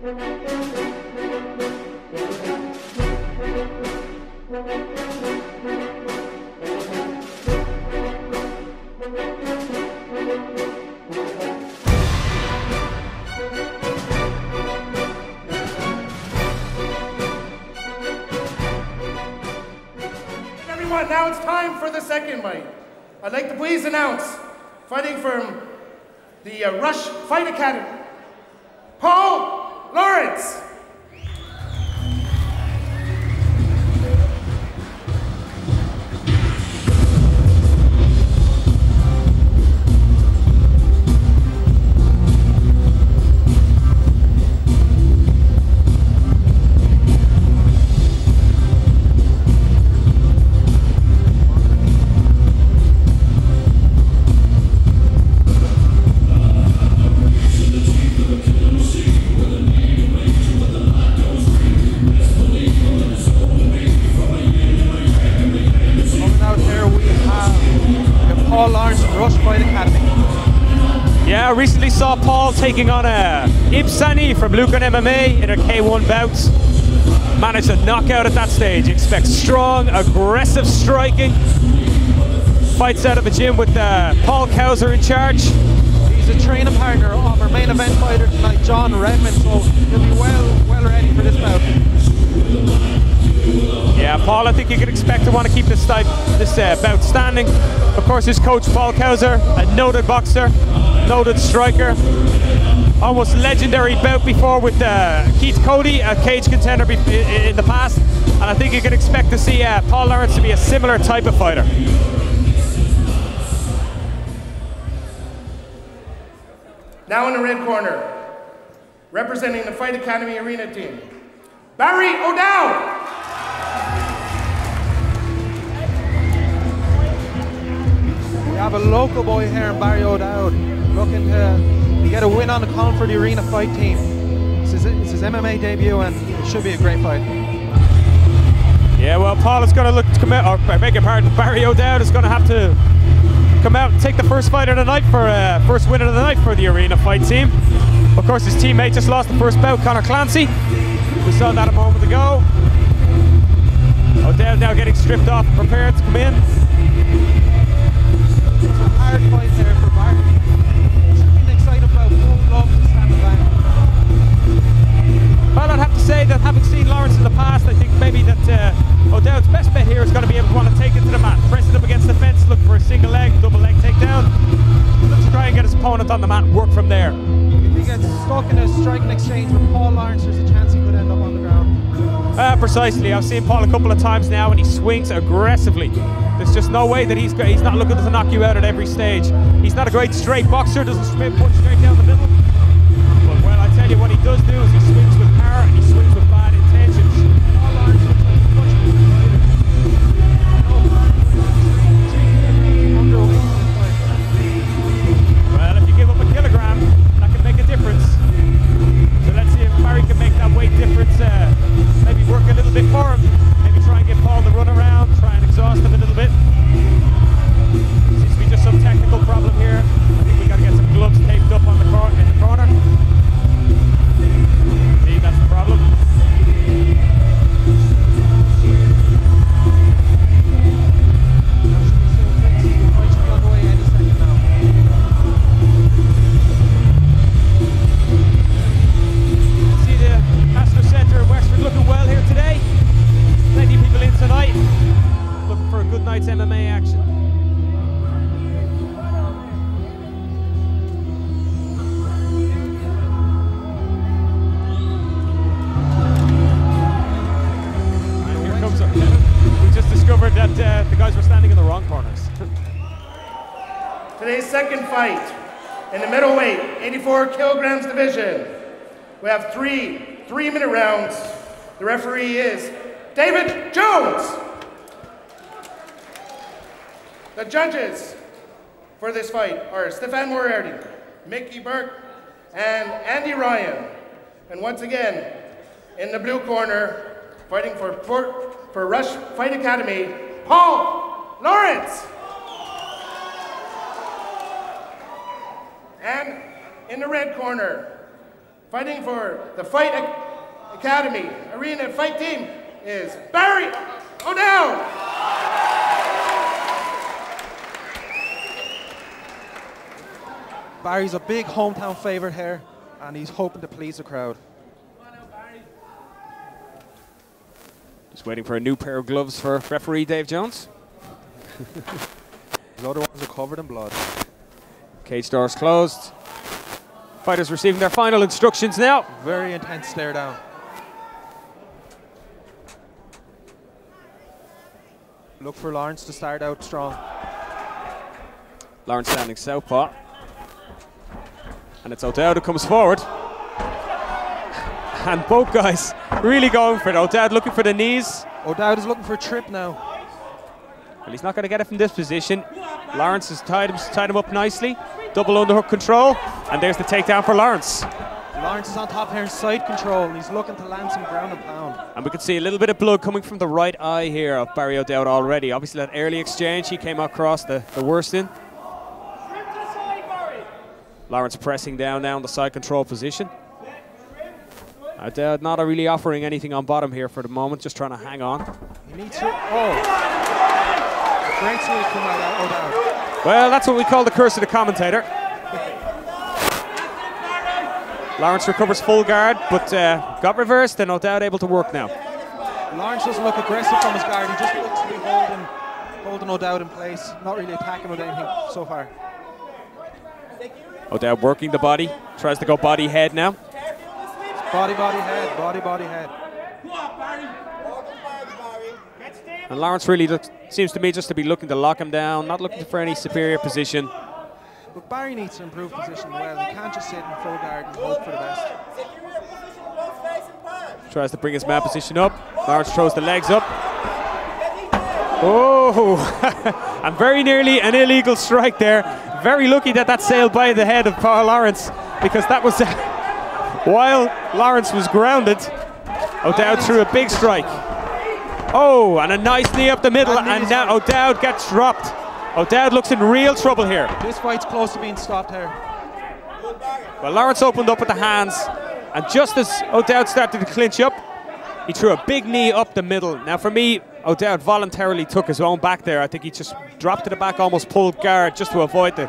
Now it's time for the second fight. I'd like to please announce, fighting from the Rush Fight Academy, Paul Lawrence. I recently saw Paul taking on Ibsani from Lucan MMA in a K1 bout. Managed a knockout at that stage. Expect strong, aggressive striking. Fights out of a gym with Paul Kauser in charge. He's a training partner of our main event fighter tonight, John Redmond, so he'll be well ready for this bout. Yeah, Paul, I think you can expect to want to keep this bout standing. Of course, his coach, Paul Kauser, a noted boxer, noted striker. Almost legendary bout before with Keith Cody, a cage contender in the past. And I think you can expect to see Paul Lawrence to be a similar type of fighter. Now in the red corner, representing the Fight Academy Arena team, Barry O'Dowd. We have a local boy here in Barry O'Dowd looking to get a win on the call for the Arena Fight team. It's his MMA debut and it should be a great fight. Yeah, well, Paul is going to look to come out, or beg your pardon, Barry O'Dowd is going to have to come out and take the first fight of the night for first win of the night for the Arena Fight team. Of course, his teammate just lost the first bout, Conor Clancy. We saw that a moment ago. O'Dowd now getting stripped off and prepared to come in. It's a hard fight there for Barry. Should be an exciting bout. Both love to stand back. Well, I'd have to say that having seen Lawrence in the past, I think maybe that O'Dowd's best bet here is going to be able to want to take it to the mat. Pressing up against the fence, look for a single leg, double leg takedown. Look to try and get his opponent on the mat and work from there. If he gets stuck in a striking exchange with Paul Lawrence, there's a chance he could end up on the ground. Precisely. I've seen Paul a couple of times now and he swings aggressively. There's just no way that he's not looking to knock you out at every stage. He's not a great straight boxer, doesn't punch straight down the middle. But well, I tell you, what he does do is he swings with power and he swings with bad intentions. Paul Lawrence looks like a much better fighter. Well, if you give up a kilogram, that can make a difference. So let's see if Barry can make that weight difference, maybe work a little bit for him. Maybe try and get Paul to run around, try and exhaust him a little bit. Seems to be just some technical problem here. I think we got to get some gloves taped up on the in the corner. See, that's the problem. See the Passenger Centre in Wexford looking well here today. Plenty of people in tonight, looking for a good night's MMA action. And here comes our Kevin. We just discovered that the guys were standing in the wrong corners. Today's second fight in the middleweight, 84 kilograms division. We have three 3-minute rounds. The referee is David Jones. The judges for this fight are Stefan Moriarty, Mickey Burke, and Andy Ryan. And once again, in the blue corner, fighting for Rush Fight Academy, Paul Lawrence. And in the red corner, Fighting for the Fight Academy Arena Fight Team is Barry O'Dowd. Barry's a big hometown favourite here, and he's hoping to please the crowd. Just waiting for a new pair of gloves for referee Dave Jones. The other ones are covered in blood. Cage doors closed. Fighters receiving their final instructions now. Very intense stare down. Look for Lawrence to start out strong. Lawrence standing southpaw. And it's O'Dowd who comes forward. And both guys really going for it. O'Dowd looking for the knees. O'Dowd is looking for a trip now. Well, he's not going to get it from this position. Lawrence has tied him up nicely. Double underhook control. And there's the takedown for Lawrence. Lawrence is on top here in side control, and he's looking to land some ground and pound. And we can see a little bit of blood coming from the right eye here of Barry O'Dowd already. Obviously that early exchange, he came across the worst in. Lawrence pressing down now in the side control position. O'Dowd not really offering anything on bottom here for the moment, just trying to hang on. He needs to, great sweep from O'Dowd. Well, that's what we call the curse of the commentator. Lawrence recovers full guard, but got reversed, and O'Dowd able to work now. Lawrence doesn't look aggressive from his guard, he just looks to be holding O'Dowd in place, not really attacking with anything so far. O'Dowd working the body, tries to go body head now. Body, head, body, head. And Lawrence really seems to me just to be looking to lock him down, not looking for any superior position. But Barry needs to improve position well. He can't just sit in full guard and hope for the best. Tries to bring his man position up. Lawrence throws the legs up. Oh, and very nearly an illegal strike there. Very lucky that sailed by the head of Paul Lawrence, because that was while Lawrence was grounded. O'Dowd threw a big strike. Oh, and a nice knee up the middle, and now O'Dowd gets dropped. O'Dowd looks in real trouble here. This fight's close to being stopped here. Well, Lawrence opened up with the hands, and just as O'Dowd started to clinch up, he threw a big knee up the middle. Now for me, O'Dowd voluntarily took his own back there. I think he just dropped to the back, almost pulled guard just to avoid the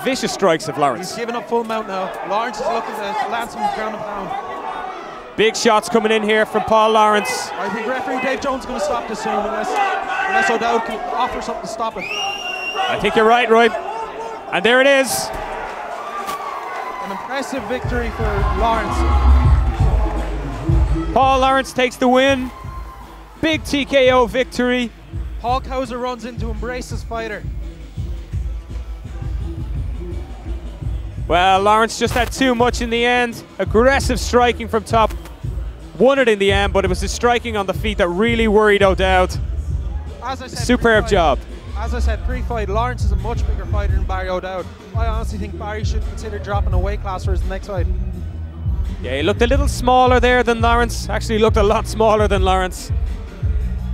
vicious strikes of Lawrence. He's giving up full mount now. Lawrence is looking to land some ground and pound. Big shots coming in here from Paul Lawrence. I think referee Dave Jones is going to stop this soon unless O'Dowd can offer something to stop it. I think you're right, Roy. And there it is. An impressive victory for Lawrence. Paul Lawrence takes the win. Big TKO victory. Paul Kauser runs in to embrace his fighter. Well, Lawrence just had too much in the end. Aggressive striking from top. Won it in the end, but it was his striking on the feet that really worried O'Dowd. As I said, superb job. As I said pre-fight, Lawrence is a much bigger fighter than Barry O'Dowd. I honestly think Barry should consider dropping a weight class for his next fight. Yeah, he looked a little smaller there than Lawrence. Actually looked a lot smaller than Lawrence.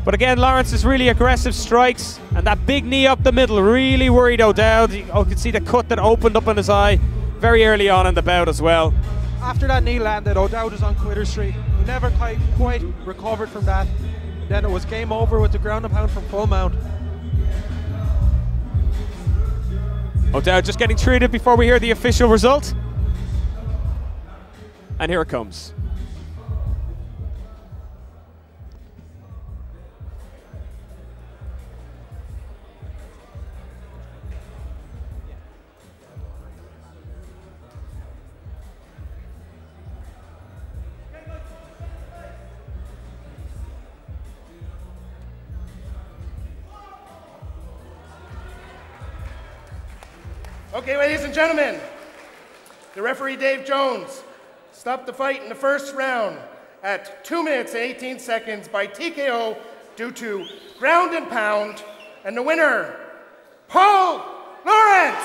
But again, Lawrence's really aggressive strikes, and that big knee up the middle really worried O'Dowd. You could see the cut that opened up in his eye very early on in the bout as well. After that knee landed, O'Dowd was on quitter street. He never quite recovered from that. Then it was game over with the ground and pound from full mount. O'Dowd just getting treated before we hear the official result. And here it comes. Okay, ladies and gentlemen, the referee Dave Jones stopped the fight in the first round at 2 minutes and 18 seconds by TKO due to ground and pound, and the winner, Paul Lawrence!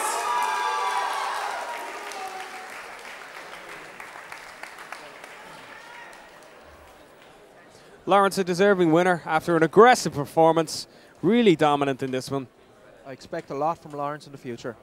Lawrence, a deserving winner after an aggressive performance, really dominant in this one. I expect a lot from Lawrence in the future.